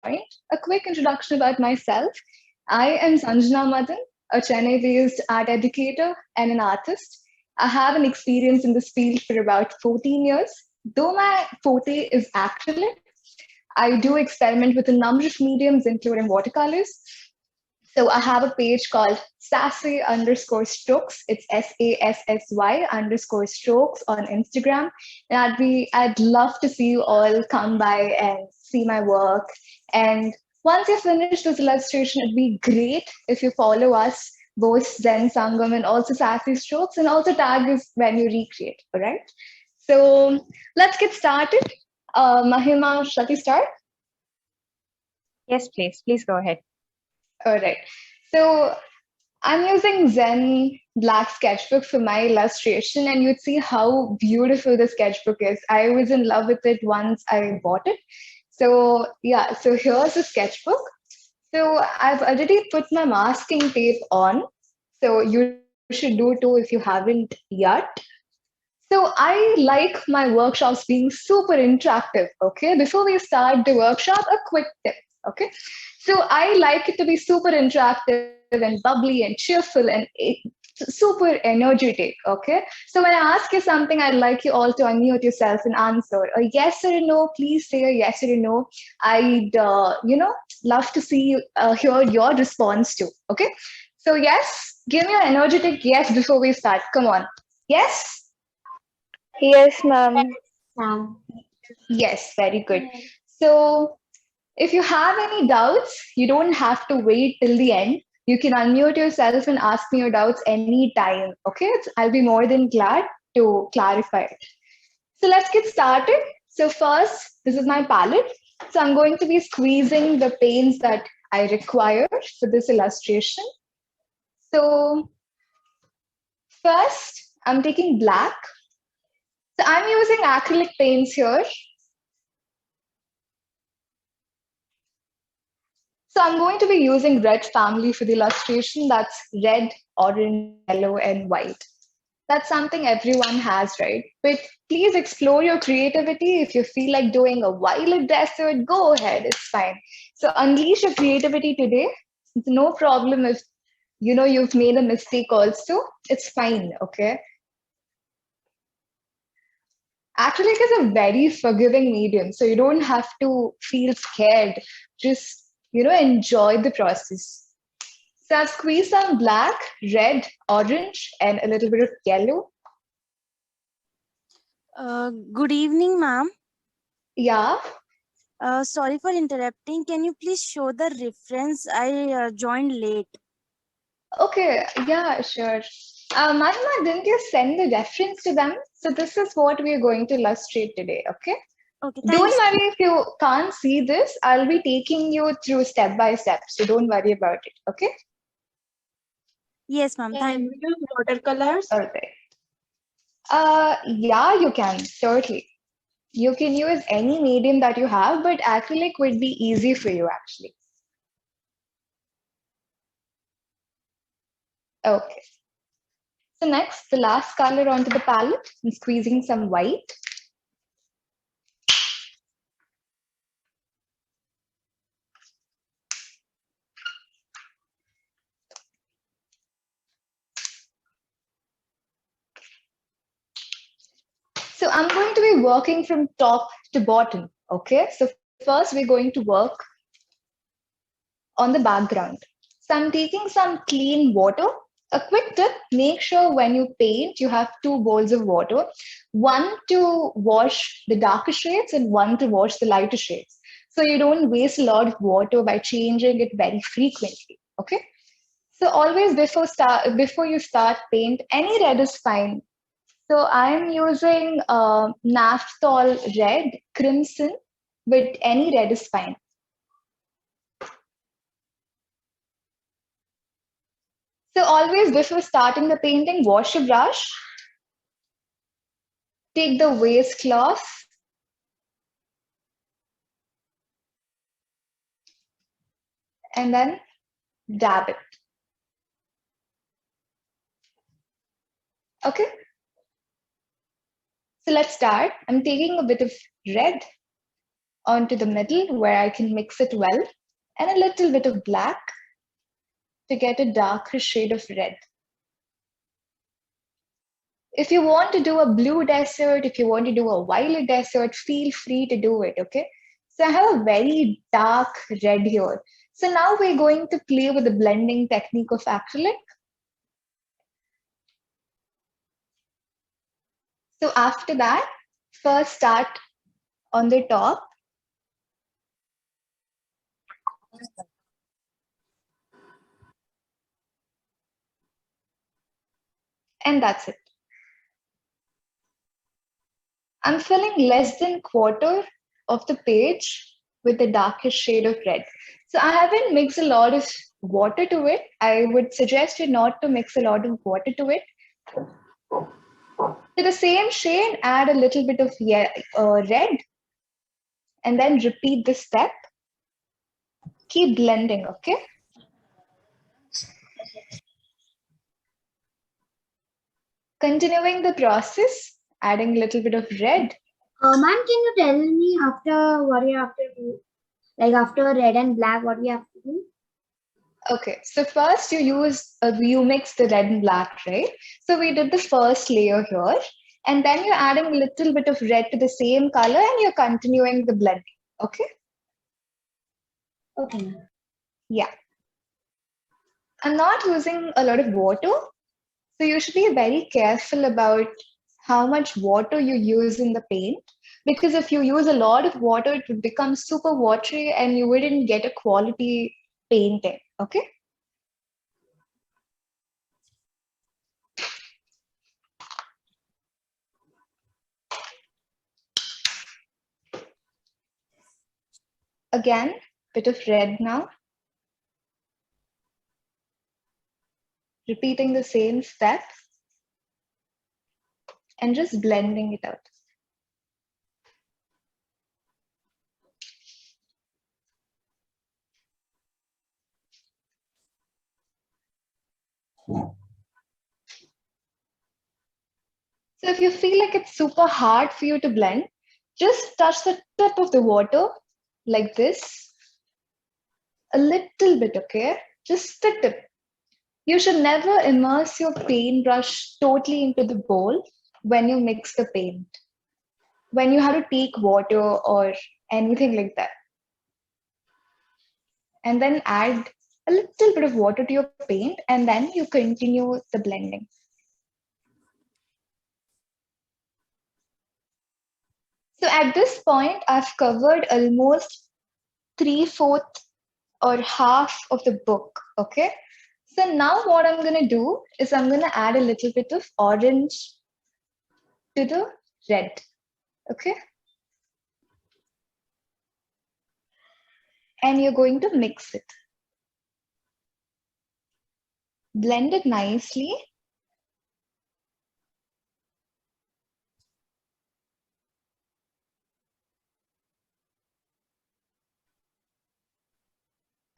A quick introduction about myself. I am Sanjana Madan, a Chennai based art educator and an artist. I have an experience in this field for about 14 years. Though my forte is acrylic, I do experiment with a number of mediums, including watercolors. So I have a page called sassy underscore strokes. It's SASSY underscore strokes on Instagram. And I'd love to see you all come by and see my work. And once you finish this illustration, it'd be great if you follow us, both Zen Sangam and also Sassy Strokes, and also tag us when you recreate. All right. So let's get started. Mahima, shall we start? Yes, please. Please go ahead. All right. So I'm using Zen Black Sketchbook for my illustration, and you'd see how beautiful the sketchbook is. I was in love with it once I bought it. So yeah, so here's the sketchbook. So I've already put my masking tape on. So you should do too if you haven't yet. So I like my workshops being super interactive. Okay, before we start the workshop, a quick tip. Okay, so I like it to be super interactive and bubbly and cheerful and super energetic. Okay, so when I ask you something, I'd like you all to unmute yourself and answer a yes or a no. Please say a yes or a no. I'd love to see hear your response too. Okay, so yes, give me an energetic yes before we start. Come on, yes. Yes, ma'am. Yes, very good. So, if you have any doubts, you don't have to wait till the end. You can unmute yourself and ask me your doubts anytime. Okay, I'll be more than glad to clarify it. So, let's get started. So, first, this is my palette. So, I'm going to be squeezing the paints that I require for this illustration. So, first, I'm taking black. So, I'm using acrylic paints here. So I'm going to be using red family for the illustration. That's red, orange, yellow, and white. That's something everyone has, right? But please explore your creativity. If you feel like doing a violet desert, go ahead. It's fine. So unleash your creativity today. It's no problem if you've made a mistake also. It's fine, okay? Acrylic is a very forgiving medium, so you don't have to feel scared. Just enjoy the process. So I've squeezed some black, red, orange, and a little bit of yellow. Good evening, ma'am. Yeah. Sorry for interrupting. Can you please show the reference? I joined late. Okay. Yeah, sure. Mahima, didn't you send the reference to them? So this is what we are going to illustrate today, okay? Okay, Don't thanks. worry if you can't see this. I'll be taking you through step by step. So don't worry about it, okay? Yes, ma'am. Thank you. Use watercolors. All right. Yeah, you can, certainly. You can use any medium that you have, but acrylic would be easy for you actually. Okay. So next, the last color onto the palette, I'm squeezing some white. So I'm going to be working from top to bottom. Okay. So first we're going to work on the background. So I'm taking some clean water. A quick tip, make sure when you paint, you have two bowls of water, one to wash the darker shades and one to wash the lighter shades. So you don't waste a lot of water by changing it very frequently. Okay. So always before you start paint, any red is fine. So I'm using naphthol red, crimson, but any red is fine. So always before starting the painting, wash your brush, take the waistcloth, and then dab it. Okay. So let's start. I'm taking a bit of red, onto the middle where I can mix it well, and a little bit of black to get a darker shade of red. If you want to do a blue desert, if you want to do a violet desert, feel free to do it, okay? So I have a very dark red here. So now we're going to play with the blending technique of acrylic. So after that, first start on the top. And that's it. I'm filling less than quarter of the page with the darkest shade of red. So I haven't mixed a lot of water to it. I would suggest you not to mix a lot of water to it. To the same shade, add a little bit of red, and then repeat the step. Keep blending, okay? Continuing the process, adding a little bit of red. Ma'am, can you tell me after what you have to do? Like after red and black, what we have to do? Okay, so first you mix the red and black, right? So we did the first layer here, and then you're adding a little bit of red to the same color, and you're continuing the blending, okay? Okay. Yeah. I'm not using a lot of water, so you should be very careful about how much water you use in the paint, because if you use a lot of water, it would become super watery and you wouldn't get a quality painting, okay? Again, bit of red now. Repeating the same step and just blending it out. So if you feel like it's super hard for you to blend, just touch the tip of the water like this, a little bit, okay? Just the tip. You should never immerse your paintbrush totally into the bowl when you mix the paint, when you have to take water or anything like that. And then add a little bit of water to your paint, and then you continue the blending. So at this point, I've covered almost 3/4 or half of the book, okay? So now what I'm gonna do is I'm gonna add a little bit of orange to the red, okay? And you're going to mix it. Blend it nicely.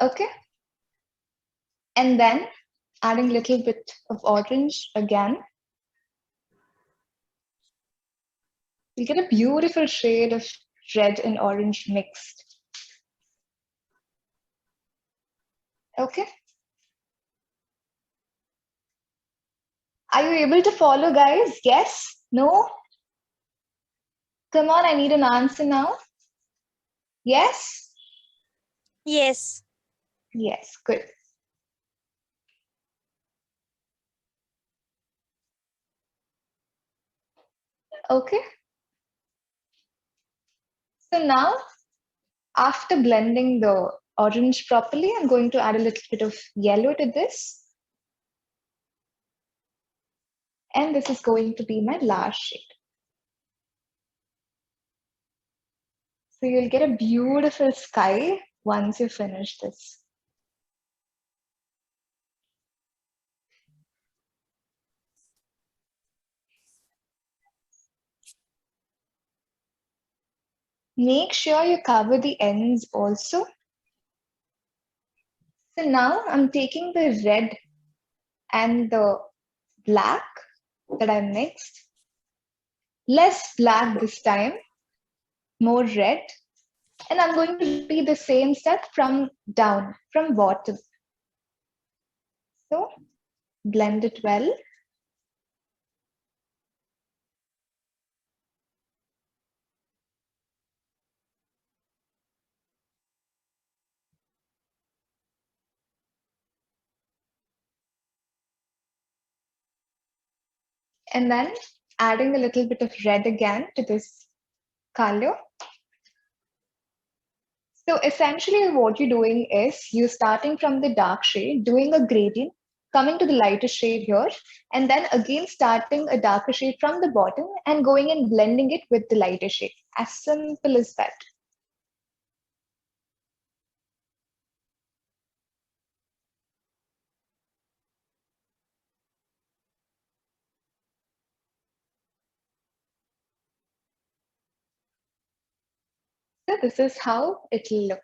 Okay. And then adding a little bit of orange again. You get a beautiful shade of red and orange mixed. Okay. Are you able to follow, guys? Yes? No? Come on, I need an answer now. Yes? Yes. Yes, good. Okay. So now, after blending the orange properly, I'm going to add a little bit of yellow to this. And this is going to be my last shade. So you'll get a beautiful sky once you finish this. Make sure you cover the ends also. So now I'm taking the red and the black that I mixed. Less black this time, more red. And I'm going to repeat the same step from down, from bottom. So blend it well. And then adding a little bit of red again to this color. So essentially what you're doing is you're starting from the dark shade, doing a gradient, coming to the lighter shade here, and then again starting a darker shade from the bottom and going and blending it with the lighter shade. As simple as that. So this is how it'll look.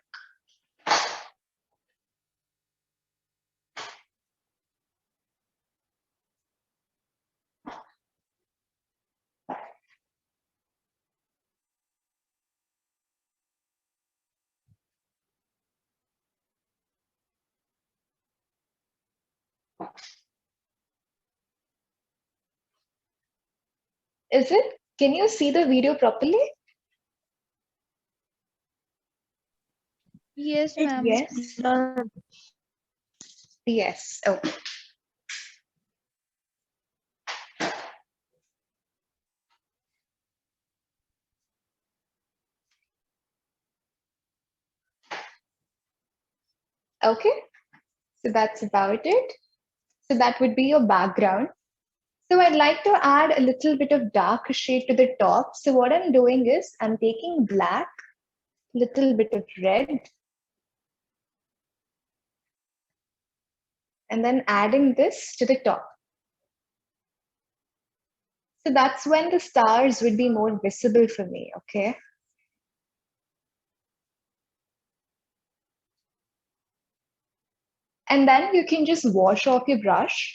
Is it? Can you see the video properly? Yes, ma'am. Yes. Yes. Okay. Okay. So that's about it. So that would be your background. So I'd like to add a little bit of dark shade to the top. So what I'm doing is I'm taking black, little bit of red, and then adding this to the top. So that's when the stars would be more visible for me, okay? And then you can just wash off your brush.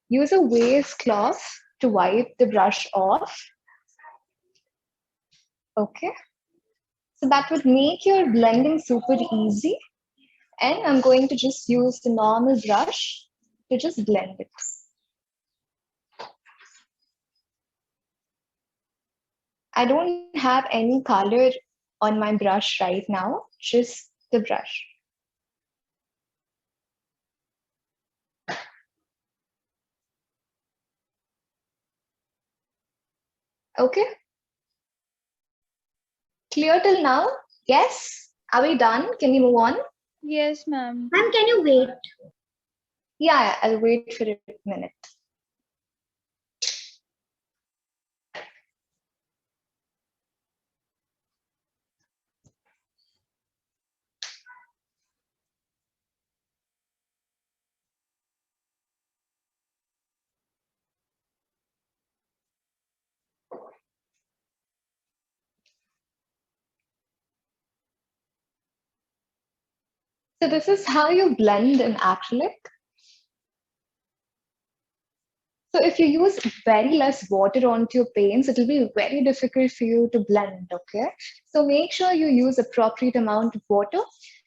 Use a wastecloth to wipe the brush off. Okay. So that would make your blending super easy. And I'm going to just use the normal brush to just blend it. I don't have any color on my brush right now, just the brush. Okay. Clear till now? Yes? Are we done? Can we move on? Yes, ma'am. Ma'am, can you wait? Yeah, I'll wait for a minute. So this is how you blend in acrylic. So if you use very less water onto your paints, it'll be very difficult for you to blend, okay? So make sure you use appropriate amount of water.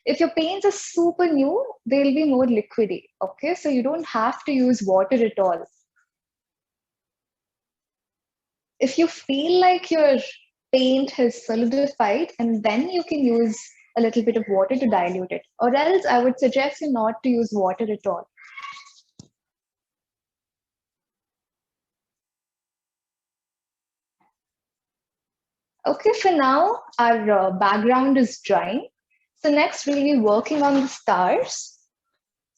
If your paints are super new, they'll be more liquidy, okay? So you don't have to use water at all. If you feel like your paint has solidified, and then you can use a little bit of water to dilute it. Or else I would suggest you not to use water at all. Okay, for now, our background is drying. So next we'll be working on the stars.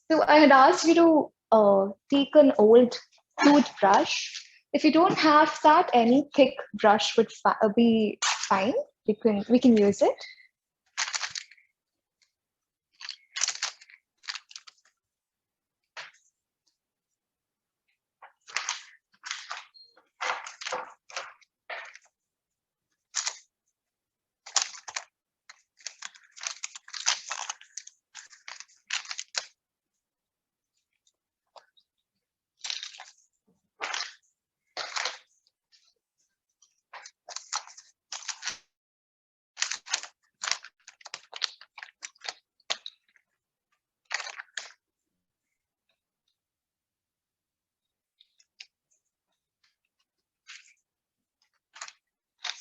So I had asked you to take an old toothbrush. If you don't have that, any thick brush would be fine. We can use it.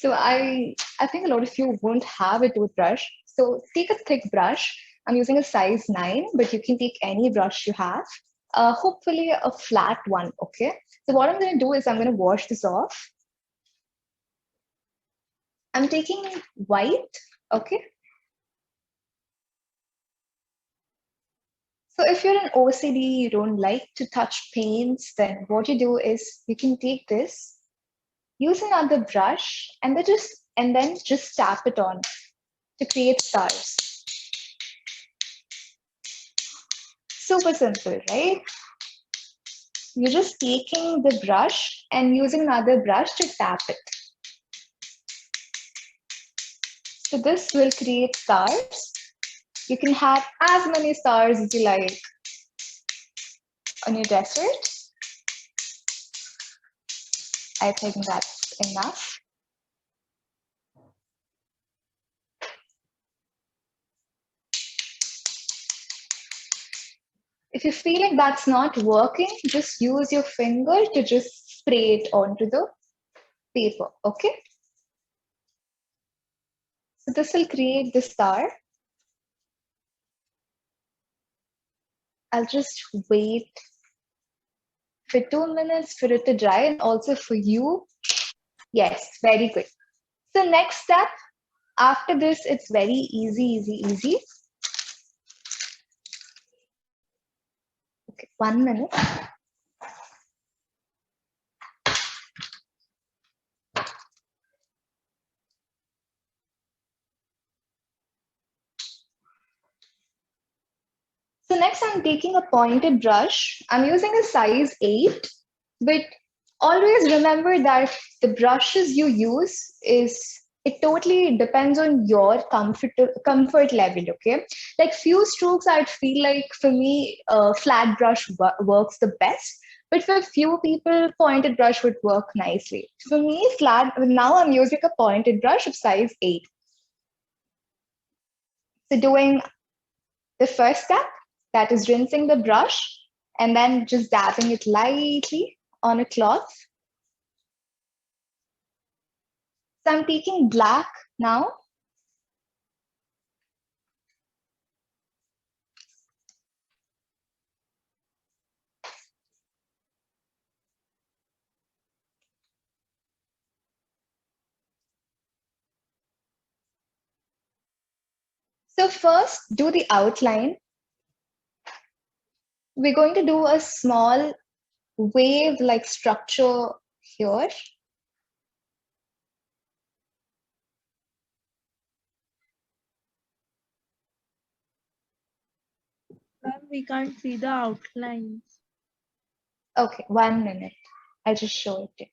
So I think a lot of you won't have a toothbrush. So take a thick brush. I'm using a size 9, but you can take any brush you have. Hopefully a flat one, okay? So what I'm going to do is I'm going to wash this off. I'm taking white, okay? So if you're an OCD, you don't like to touch paints, then what you do is you can take this, use another brush, and then just tap it on to create stars. Super simple, right? You're just taking the brush and using another brush to tap it. So this will create stars. You can have as many stars as you like on your desert. I think that's enough. If you feel like that's not working, just use your finger to just spray it onto the paper, okay? So this will create the star. I'll just wait for 2 minutes for it to dry, and also for you. Yes, very good. So next step, after this, it's very easy. Okay, 1 minute. So next I'm taking a pointed brush. I'm using a size 8, but always remember that the brushes you use it totally depends on your comfort level, okay? Like few strokes, I'd feel like for me, a flat brush works the best. But for few people, pointed brush would work nicely. For me, flat, now I'm using a pointed brush of size 8. So doing the first step, that is rinsing the brush and then just dabbing it lightly on a cloth. So I'm taking black now. So first, do the outline. We're going to do a small wave-like structure here. Ma'am, we can't see the outlines. Okay, 1 minute. I'll just show it to you.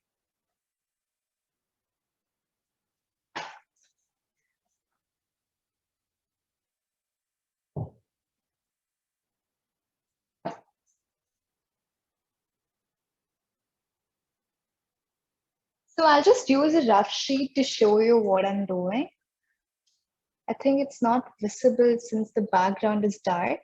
So I'll just use a rough sheet to show you what I'm doing. I think it's not visible since the background is dark.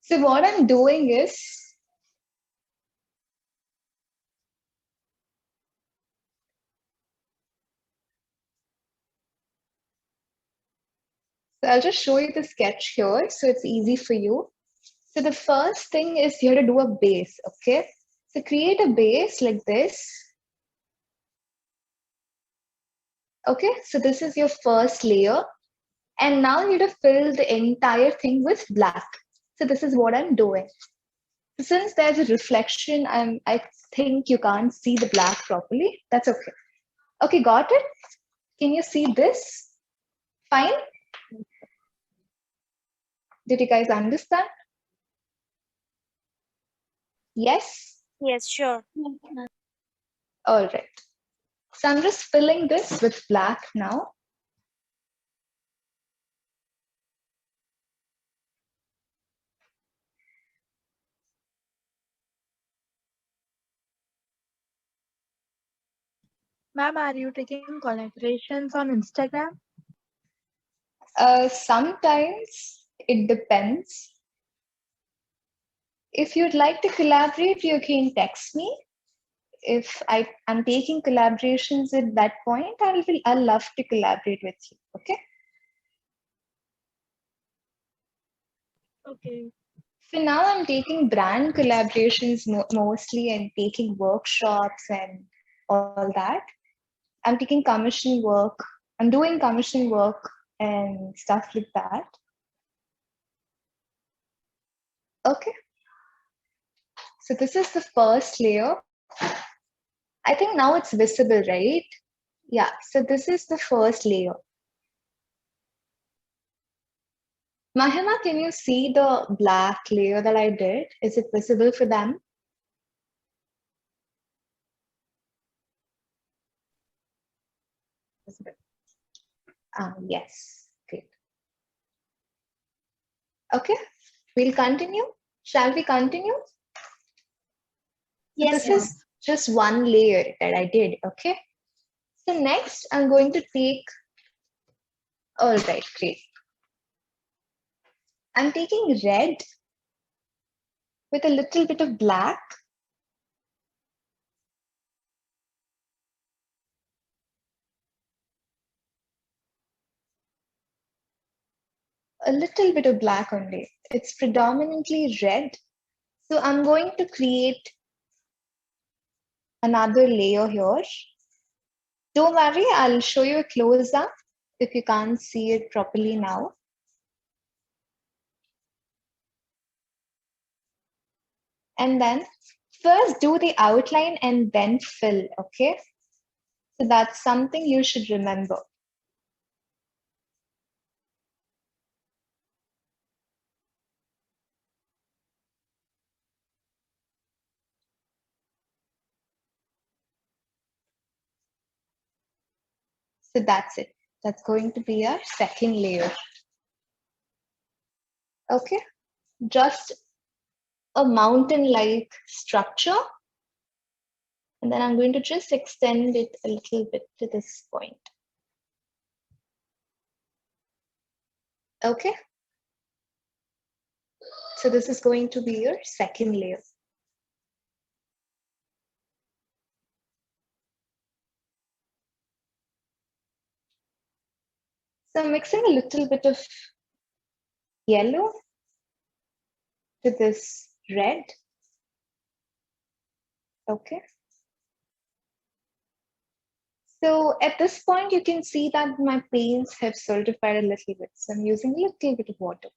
So what I'm doing is, so I'll just show you the sketch here so it's easy for you. So the first thing is here to do a base, okay? So create a base like this. Okay, so this is your first layer. And now you need to fill the entire thing with black. So this is what I'm doing. Since there's a reflection, I think you can't see the black properly. That's okay. Okay, got it? Can you see this? Fine? Did you guys understand? Yes? Yes, sure. All right. So I'm just filling this with black now. Ma'am, are you taking collaborations on Instagram? Sometimes it depends. If you'd like to collaborate, you can text me. If I'm taking collaborations at that point, I'll love to collaborate with you. Okay. Okay. So now I'm taking brand collaborations mostly and taking workshops and all that. I'm taking commission work. I'm doing commission work and stuff like that. Okay. So this is the first layer. I think now it's visible, right? Yeah. So this is the first layer. Mahima, can you see the black layer that I did? Is it visible for them? Visible. Yes. Great. Okay. We'll continue. Shall we continue? Yes, This is just one layer that I did. Okay. So next, I'm going to take. All right. Great. I'm taking red with a little bit of black. A little bit of black only. It's predominantly red. So I'm going to create another layer here. Don't worry, I'll show you a close up if you can't see it properly now. And then first do the outline and then fill, okay? So that's something you should remember. So that's it. That's going to be our second layer. Okay, just a mountain-like structure. And then I'm going to just extend it a little bit to this point. Okay. So this is going to be your second layer. So I'm mixing a little bit of yellow to this red. Okay. So at this point, you can see that my paints have solidified a little bit. So I'm using a little bit of water.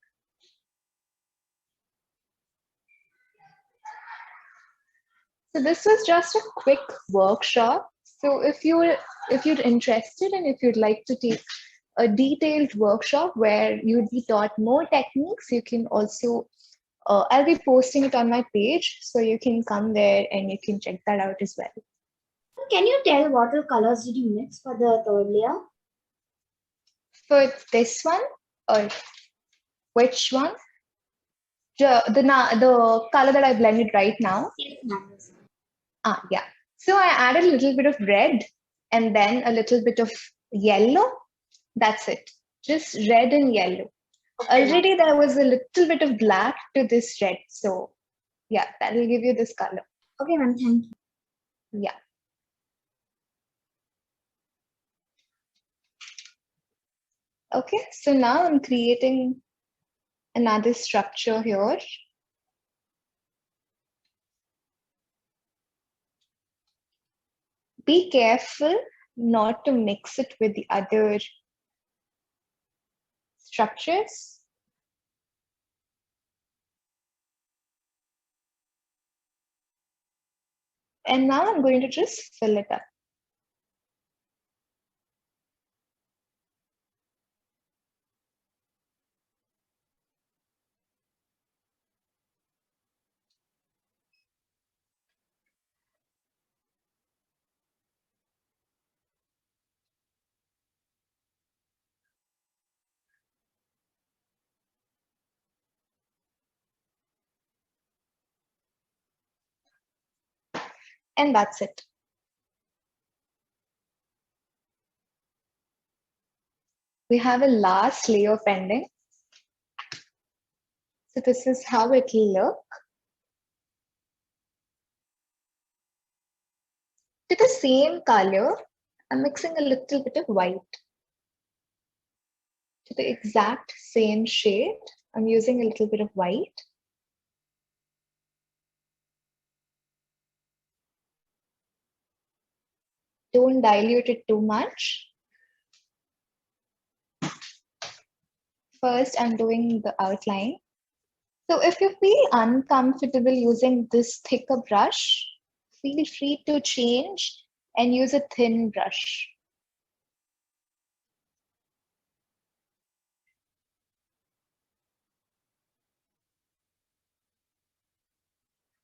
So this was just a quick workshop. So if you're interested and if you'd like to take a detailed workshop where you'd be taught more techniques, you can also, I'll be posting it on my page. So you can come there and you can check that out as well. Can you tell what all colors did you mix for the third layer? For this one, or which one? The color that I blended right now. Yes, ma'am. Yeah. So I added a little bit of red and then a little bit of yellow. That's it. Just red and yellow. Already there was a little bit of black to this red. So yeah, that will give you this color. Okay, ma'am. Thank you. Yeah. Okay, so now I'm creating another structure here. Be careful not to mix it with the other structures. And now I'm going to just fill it up. And that's it. we have a last layer pending. So this is how it will look. To the same color, I'm mixing a little bit of white. To the exact same shade, I'm using a little bit of white. Don't dilute it too much. First, I'm doing the outline. So if you feel uncomfortable using this thicker brush, feel free to change and use a thin brush.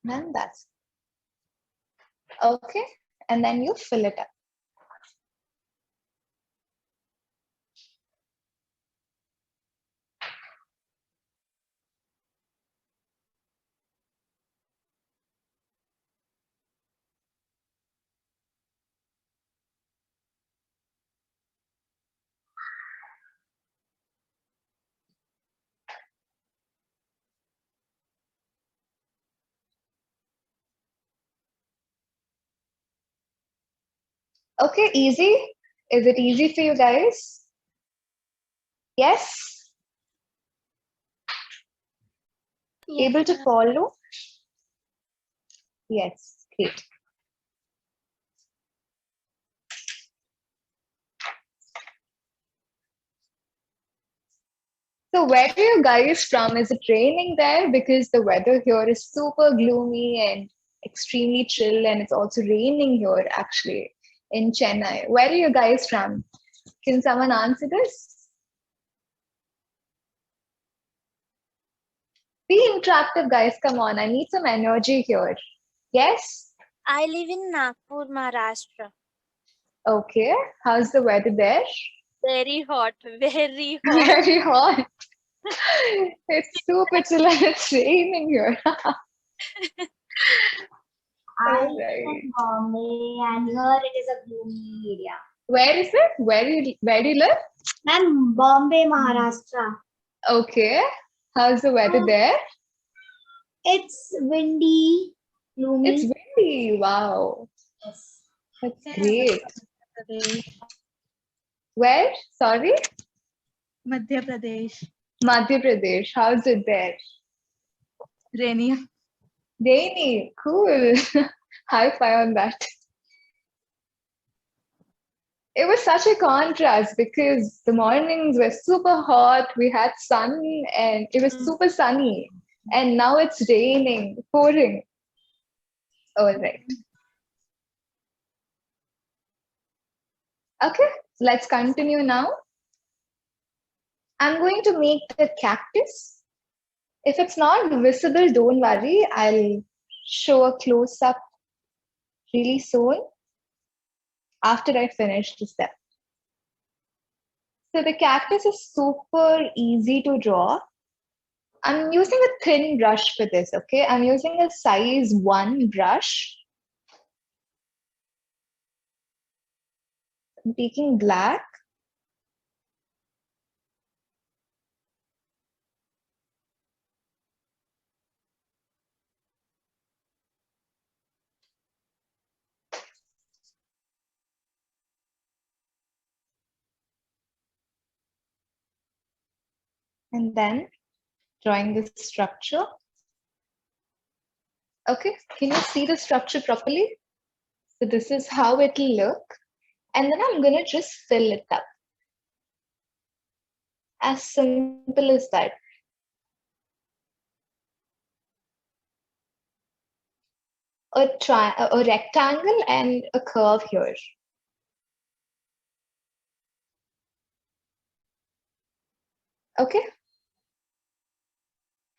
And that's okay. And then you fill it up. Okay, easy. Is it easy for you guys? Yes? Able to follow? Yes, great. So where are you guys from? Is it raining there? Because the weather here is super gloomy and extremely chill, and it's also raining here actually in Chennai. Where are you guys from? Can someone answer this? Be interactive, guys. Come on, I need some energy here. Yes? I live in Nagpur, Maharashtra. Okay. How's the weather there? Very hot, very hot. Very hot. It's super chill and it's raining here. I live Alright. in Bombay and here it is a gloomy area. Where is it? Where do you live? Ma'am, Bombay, Maharashtra. Okay. How's the weather there? It's windy, gloomy. It's windy. Wow. Yes. That's great. Pradesh. Where? Sorry? Madhya Pradesh. Madhya Pradesh. How's it there? Rainy. Rainy. Cool. High five on that. It was such a contrast because the mornings were super hot, we had sun, and it was super sunny. And now it's raining, pouring. All right. Okay, let's continue now. I'm going to make the cactus. If it's not visible, don't worry. I'll show a close-up really soon after I finish the step. So the cactus is super easy to draw. I'm using a thin brush for this, okay? I'm using a size 1 brush. I'm taking black. And then drawing the structure. Okay, can you see the structure properly? So this is how it will look. And then I'm gonna just fill it up. As simple as that. A rectangle and a curve here. Okay.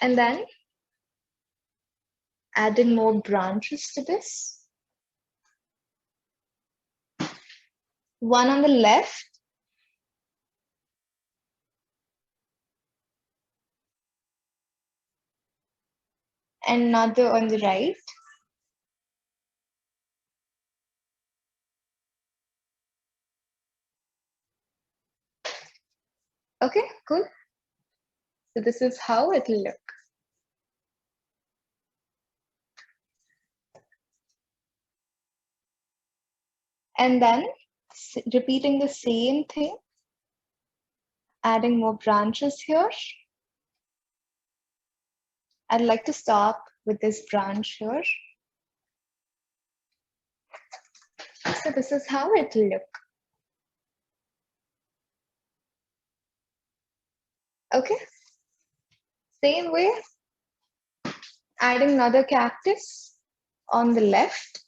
And then add in more branches to this. One on the left. And another on the right. Okay, cool. So this is how it will look. And then repeating the same thing, adding more branches here. I'd like to stop with this branch here. So this is how it will look. Okay. Same way, adding another cactus on the left.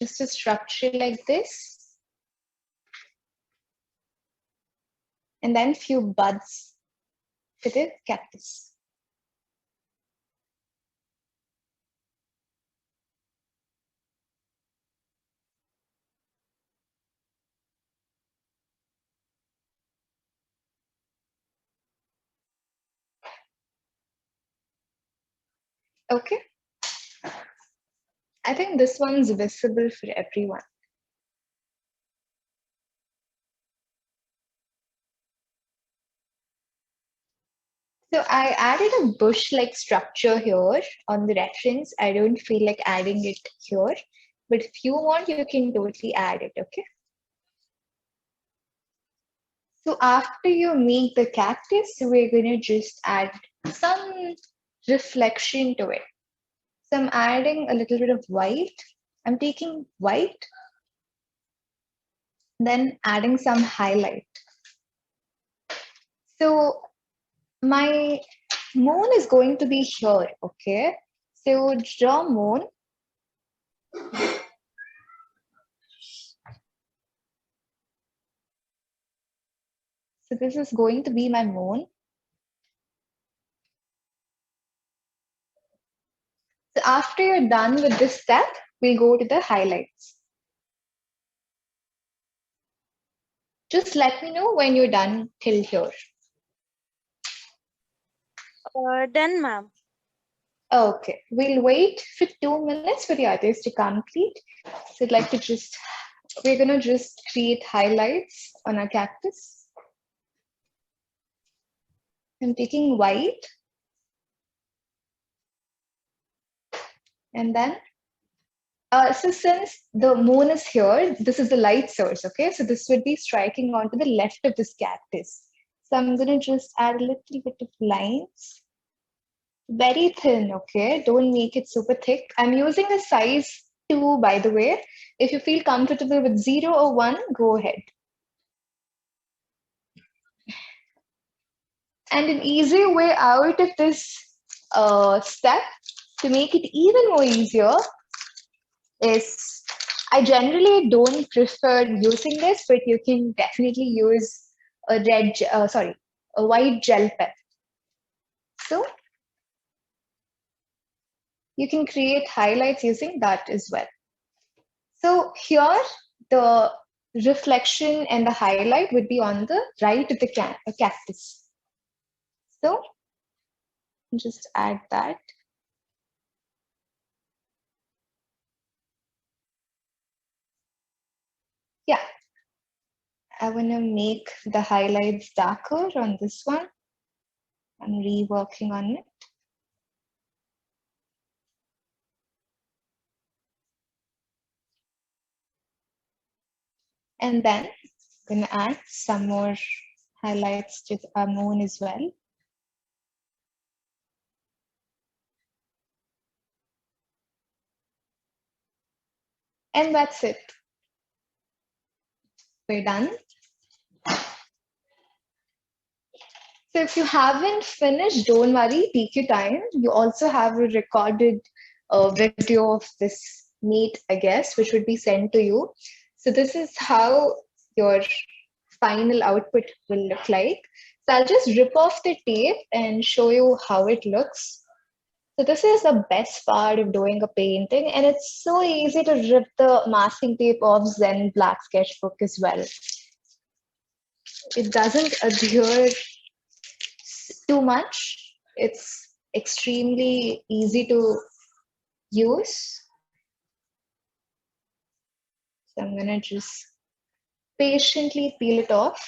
Just a structure like this. And then few buds for the cactus. Okay. I think this one's visible for everyone. So I added a bush-like structure here on the reference. I don't feel like adding it here, but if you want, you can totally add it, okay? So after you make the cactus, we're gonna just add some reflection to it. So I'm adding a little bit of white. I'm taking white, then adding some highlight. So my moon is going to be here, okay? So draw moon. So this is going to be my moon. So after you're done with this step, we'll go to the highlights. Just let me know when you're done till here. Done, ma'am. Okay, we'll wait for 2 minutes for the others to complete. So I'd like to we're gonna just create highlights on our cactus. I'm taking white. And then, so since the moon is here, this is the light source, okay? So this would be striking onto the left of this cactus. So I'm gonna just add a little bit of lines. Very thin, okay? Don't make it super thick. I'm using a size 2, by the way. If you feel comfortable with 0 or 1, go ahead. And an easy way out of this step to make it even more easier is, I generally don't prefer using this, but you can definitely use a white gel pen. So you can create highlights using that as well. So here, the reflection and the highlight would be on the right of the cactus. So just add that. Yeah, I want to make the highlights darker on this one. I'm reworking on it. And then I'm going to add some more highlights to our moon as well. And that's it. We're done. So if you haven't finished, don't worry, take your time. You also have a recorded video of this meet, I guess, which would be sent to you. So this is how your final output will look like. So I'll just rip off the tape and show you how it looks. So this is the best part of doing a painting, and it's so easy to rip the masking tape off Zen Black Sketchbook as well. It doesn't adhere too much. It's extremely easy to use. So I'm gonna just patiently peel it off.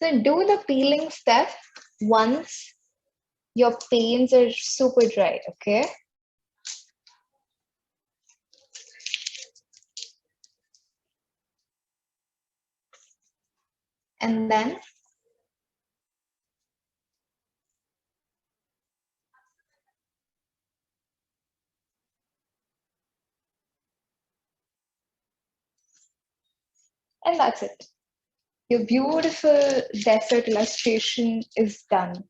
So do the peeling step once your paints are super dry, okay? And then and that's it. Your beautiful desert illustration is done.